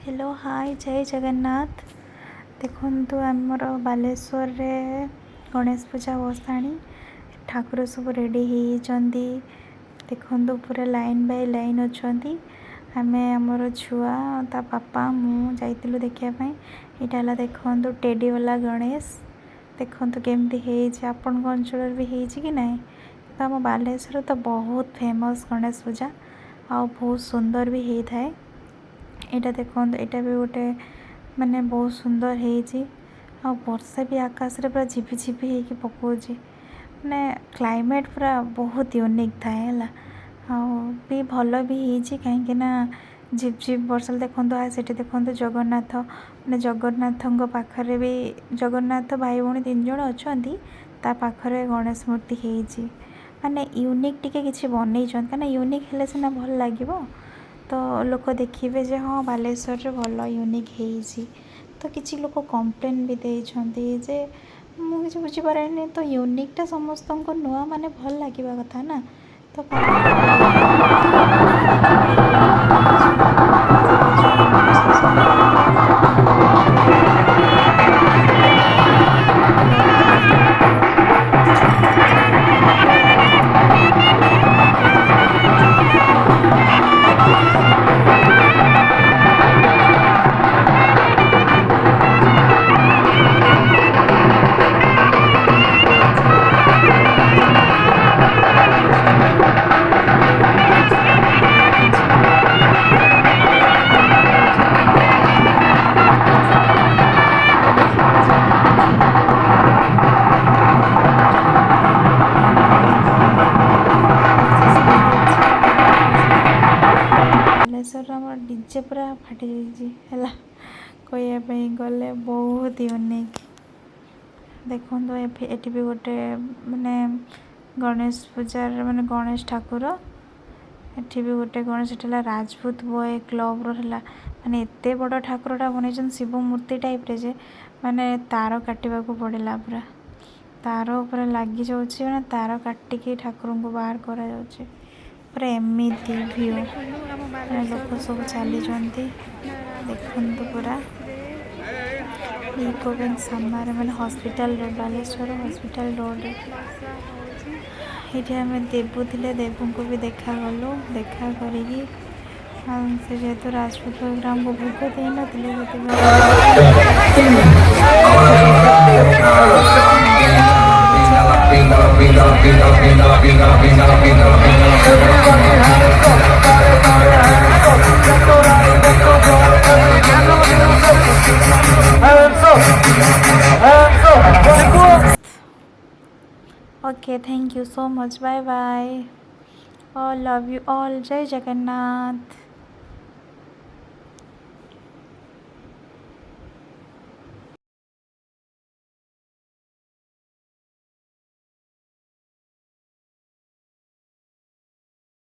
Hello hi जय जगन्नाथ। देखु आमर बालेश्वर रे गणेश पूजा बसाणी ठाकुर सब रेडी होती देखु पूरा लाइन बाय लाइन अच्छा आम आमर छुआ ता पापा मु जाइलु देखापी। यहाँ देखु टेडी वाला गणेश देखु केमती आपण अंचल भी होती कि ना। तो आम बालेश्वर तो बहुत फेमस गणेश पूजा आ बहुत सुंदर भी होता है। यहाँ देखो यहाँ भी गोटे माने बहुत सुंदर हो वर्षा भी आकाश रे पूरा झिपी झिपी होगी पकाउची माने क्लाइमेट पूरा बहुत यूनिक थाए भी भल भी होती कहीं झिप झिप वर्षा देखो से देखो जगन्नाथ माने जगन्नाथ पाखरे भी जगन्नाथ भाई भौणी 3 जण अच्छा ता पाखरे गणेश मूर्ति होती माने यूनिक टिके किसी बन कहीं यूनिक हेले सीना भल लगे तो लोक देखिए जे हाँ बालेश्वर भल यूनिक होती। तो किसी लोग कंप्लेन भी देते जे मुझे बुझीपारे तो यूनिकटा समस्त को नुआ माने भल लगे कथा ना। तो डीजे पूरा फाटी जाइए कहवाई गले बहुत यूनिक। देखो ये भी गोटे माने गणेश पूजार माने गणेश ठाकुर ये भी गोटे गणेश राजपूत बॉय क्लब रहा माने एत बड़ ठाकुरटा बन शिव मूर्ति टाइप रे जे माने तार काटा पड़ेगा पूरा तार पूरा लगी जाऊँ तार काटिकी ठाकुर को बाहर करा पूरा एमती व्यू लोक सब चली देखु पूरा इको बैंक सामने मैंने hospital road Baleshwar hospital road ये आम देवु थे देवु को भी देखा गलु देखा करी जेहेतु राजपूत प्रोग्राम को भोग दे okay thank you so much bye bye all love you all जय जगन्नाथ।